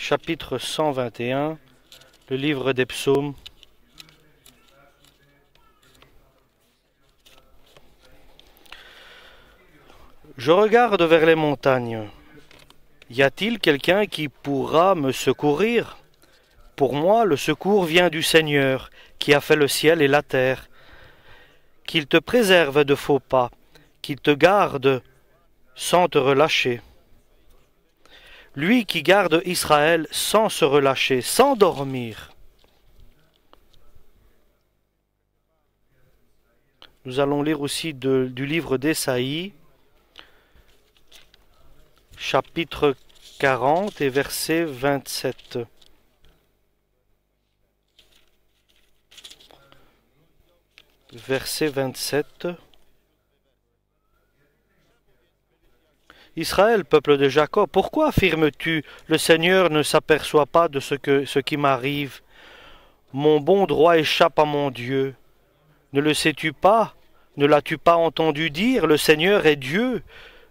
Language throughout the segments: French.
chapitre 121, le livre des psaumes. Je regarde vers les montagnes. Y a-t-il quelqu'un qui pourra me secourir? Pour moi, le secours vient du Seigneur, qui a fait le ciel et la terre. Qu'il te préserve de faux pas, qu'il te garde sans te relâcher. Lui qui garde Israël sans se relâcher, sans dormir. Nous allons lire aussi du livre d'Ésaïe, chapitre 40 et verset 27. Verset 27. Israël, peuple de Jacob, pourquoi affirmes-tu, le Seigneur ne s'aperçoit pas de ce qui m'arrive? Mon bon droit échappe à mon Dieu. Ne le sais-tu pas? Ne l'as-tu pas entendu dire? Le Seigneur est Dieu.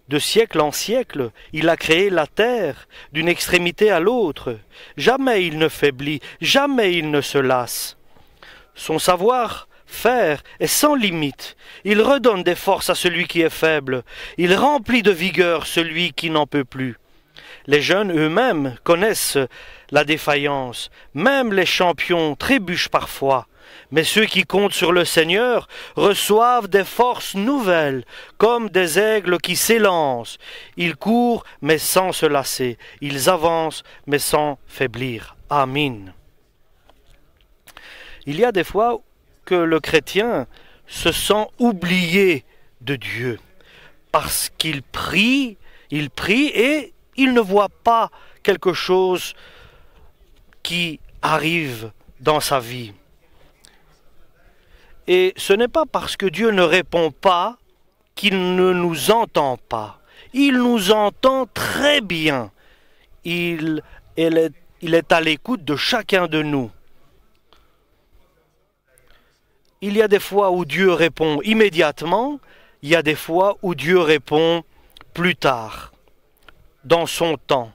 De siècle en siècle, il a créé la terre, d'une extrémité à l'autre. Jamais il ne faiblit, jamais il ne se lasse. Son savoir-faire est sans limite. Il redonne des forces à celui qui est faible. Il remplit de vigueur celui qui n'en peut plus. Les jeunes eux-mêmes connaissent la défaillance. Même les champions trébuchent parfois. Mais ceux qui comptent sur le Seigneur reçoivent des forces nouvelles, comme des aigles qui s'élancent. Ils courent, mais sans se lasser. Ils avancent, mais sans faiblir. Amen. Il y a des fois que le chrétien se sent oublié de Dieu, parce qu'il prie et il ne voit pas quelque chose qui arrive dans sa vie. Et ce n'est pas parce que Dieu ne répond pas qu'il ne nous entend pas. Il nous entend très bien. Il est à l'écoute de chacun de nous. Il y a des fois où Dieu répond immédiatement, il y a des fois où Dieu répond plus tard, dans son temps.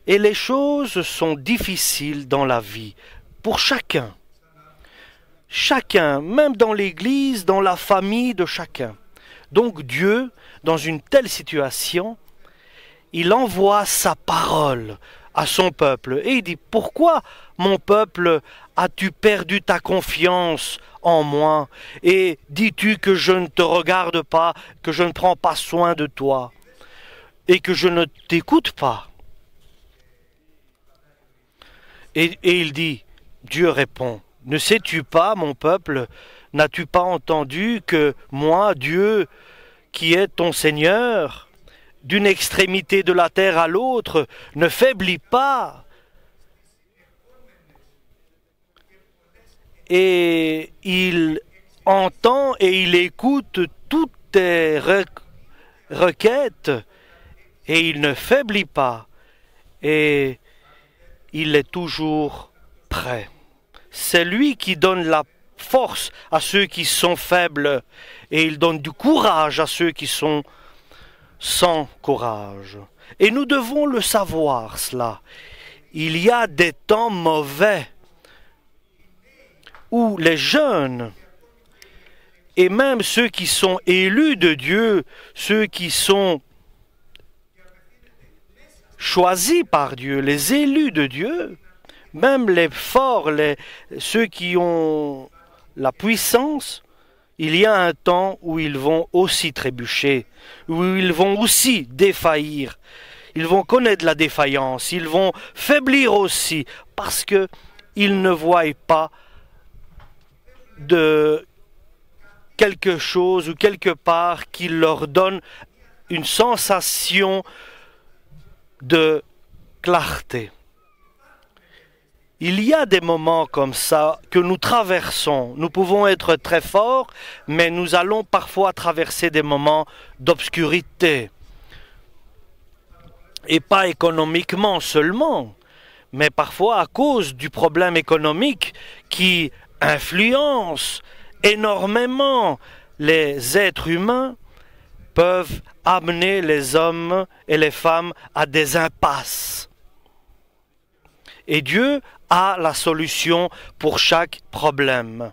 Et les choses sont difficiles dans la vie, pour chacun. Chacun, même dans l'Église, dans la famille de chacun. Donc Dieu, dans une telle situation, il envoie sa parole à son peuple. Et il dit, pourquoi, mon peuple, as-tu perdu ta confiance en moi? Et dis-tu que je ne te regarde pas, que je ne prends pas soin de toi, et que je ne t'écoute pas? Et il dit, Dieu répond, ne sais-tu pas, mon peuple, n'as-tu pas entendu que moi, Dieu, qui est ton Seigneur, d'une extrémité de la terre à l'autre, ne faiblis pas. Et il entend et il écoute toutes tes requêtes, et il ne faiblit pas, et il est toujours prêt. C'est lui qui donne la force à ceux qui sont faibles, et il donne du courage à ceux qui sont sans courage. Et nous devons le savoir, cela. Il y a des temps mauvais où les jeunes, et même ceux qui sont élus de Dieu, ceux qui sont choisis par Dieu, les élus de Dieu, même les forts, ceux qui ont la puissance, il y a un temps où ils vont aussi trébucher, où ils vont aussi défaillir. Ils vont connaître la défaillance, ils vont faiblir aussi, parce qu'ils ne voient pas de quelque chose ou quelque part qui leur donne une sensation de clarté. Il y a des moments comme ça que nous traversons. Nous pouvons être très forts, mais nous allons parfois traverser des moments d'obscurité. Et pas économiquement seulement, mais parfois à cause du problème économique qui influence énormément les êtres humains, peuvent amener les hommes et les femmes à des impasses. Et Dieu a la solution pour chaque problème.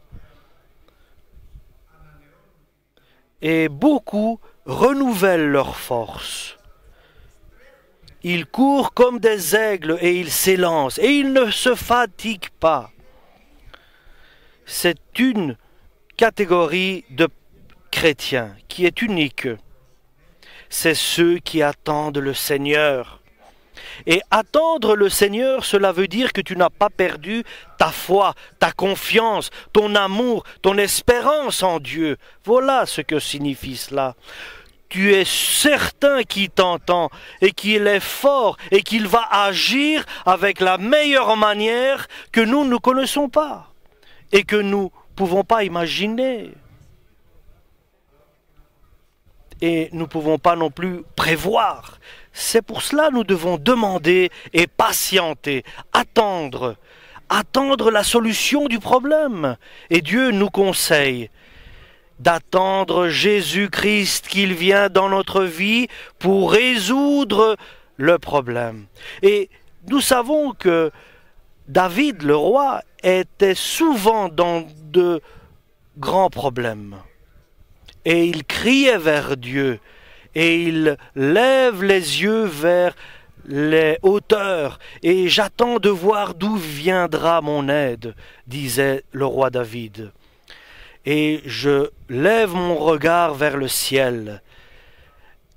Et beaucoup renouvellent leurs forces. Ils courent comme des aigles et ils s'élancent et ils ne se fatiguent pas. C'est une catégorie de chrétiens qui est unique. C'est ceux qui attendent le Seigneur. Et attendre le Seigneur, cela veut dire que tu n'as pas perdu ta foi, ta confiance, ton amour, ton espérance en Dieu. Voilà ce que signifie cela. Tu es certain qu'il t'entend et qu'il est fort et qu'il va agir avec la meilleure manière que nous ne connaissons pas et que nous ne pouvons pas imaginer. Et nous ne pouvons pas non plus prévoir. C'est pour cela que nous devons demander et patienter, attendre la solution du problème. Et Dieu nous conseille d'attendre Jésus-Christ qu'il vient dans notre vie pour résoudre le problème. Et nous savons que David, le roi, était souvent dans de grands problèmes. Et il criait vers Dieu, et il lève les yeux vers les hauteurs, et j'attends de voir d'où viendra mon aide, disait le roi David. Et je lève mon regard vers le ciel.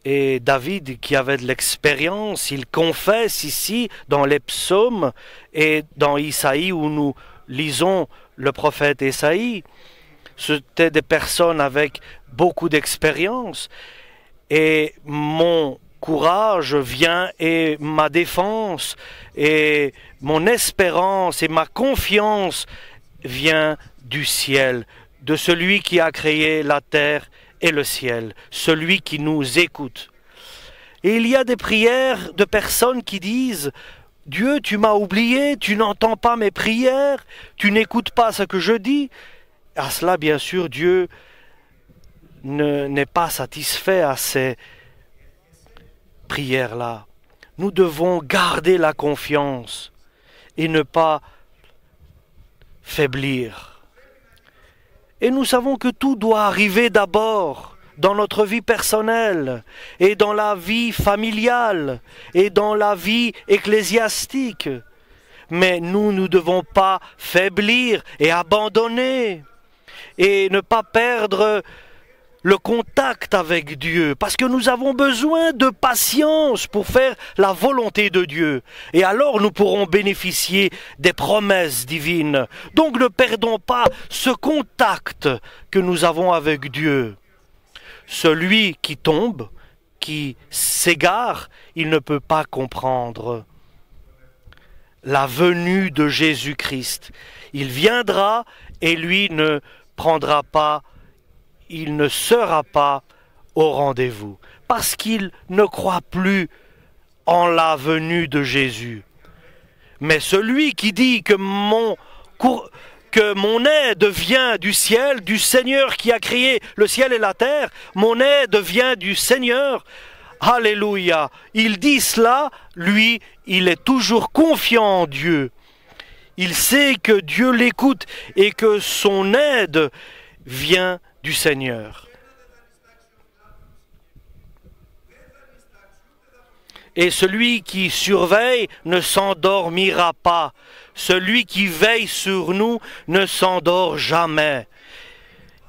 Et David, qui avait de l'expérience, il confesse ici dans les psaumes et dans Isaïe où nous lisons le prophète Isaïe. C'étaient des personnes avec beaucoup d'expérience. Et mon courage vient et ma défense et mon espérance et ma confiance vient du ciel, de celui qui a créé la terre et le ciel, celui qui nous écoute. Et il y a des prières de personnes qui disent « Dieu, tu m'as oublié, tu n'entends pas mes prières, tu n'écoutes pas ce que je dis ». À cela, bien sûr, Dieu n'est pas satisfait à ces prières-là. Nous devons garder la confiance et ne pas faiblir. Et nous savons que tout doit arriver d'abord dans notre vie personnelle et dans la vie familiale et dans la vie ecclésiastique. Mais nous ne devons pas faiblir et abandonner et ne pas perdre le contact avec Dieu, parce que nous avons besoin de patience pour faire la volonté de Dieu. Et alors nous pourrons bénéficier des promesses divines. Donc ne perdons pas ce contact que nous avons avec Dieu. Celui qui tombe, qui s'égare, il ne peut pas comprendre la venue de Jésus-Christ. Il viendra et lui ne prendra pas, il ne sera pas au rendez-vous, parce qu'il ne croit plus en la venue de Jésus. Mais celui qui dit que mon aide vient du ciel, du Seigneur qui a créé le ciel et la terre, mon aide vient du Seigneur, alléluia, il dit cela, lui, il est toujours confiant en Dieu. Il sait que Dieu l'écoute et que son aide vient du Seigneur. Et celui qui surveille ne s'endormira pas. Celui qui veille sur nous ne s'endort jamais.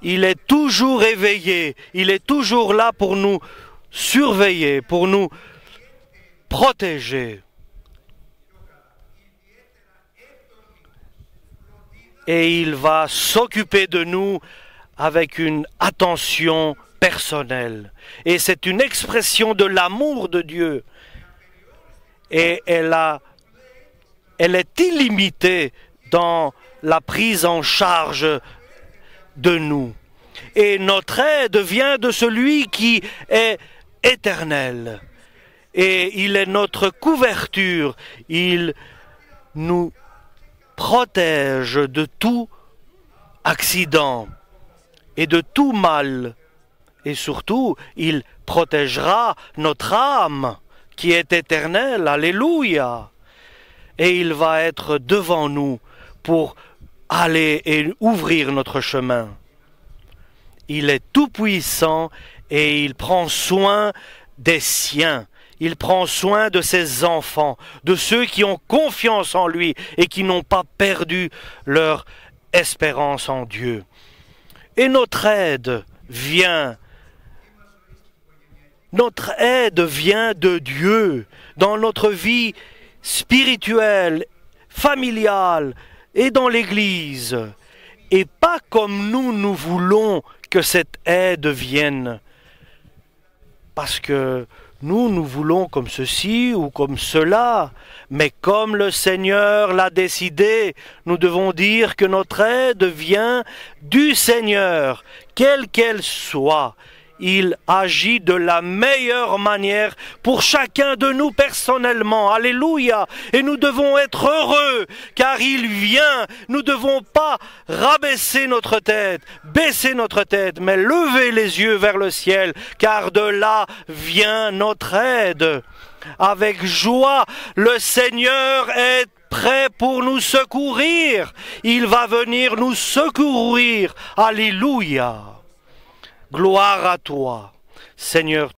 Il est toujours éveillé. Il est toujours là pour nous surveiller, pour nous protéger. Et il va s'occuper de nous avec une attention personnelle. Et c'est une expression de l'amour de Dieu. Et elle est illimitée dans la prise en charge de nous. Et notre aide vient de celui qui est éternel. Et il est notre couverture. Il nous protège de tout accident et de tout mal. Et surtout, il protégera notre âme qui est éternelle. Alléluia. et il va être devant nous pour aller et ouvrir notre chemin. Il est tout-puissant et il prend soin des siens. Il prend soin de ses enfants, de ceux qui ont confiance en lui et qui n'ont pas perdu leur espérance en Dieu. Et notre aide vient de Dieu dans notre vie spirituelle, familiale et dans l'Église. Et pas comme nous voulons que cette aide vienne. Parce que nous voulons comme ceci ou comme cela, mais comme le Seigneur l'a décidé, nous devons dire que notre aide vient du Seigneur, quelle qu'elle soit. Il agit de la meilleure manière pour chacun de nous personnellement. Alléluia! Et nous devons être heureux, car il vient. Nous ne devons pas rabaisser notre tête, baisser notre tête, mais lever les yeux vers le ciel, car de là vient notre aide. Avec joie, le Seigneur est prêt pour nous secourir. Il va venir nous secourir. Alléluia! Gloire à toi, Seigneur.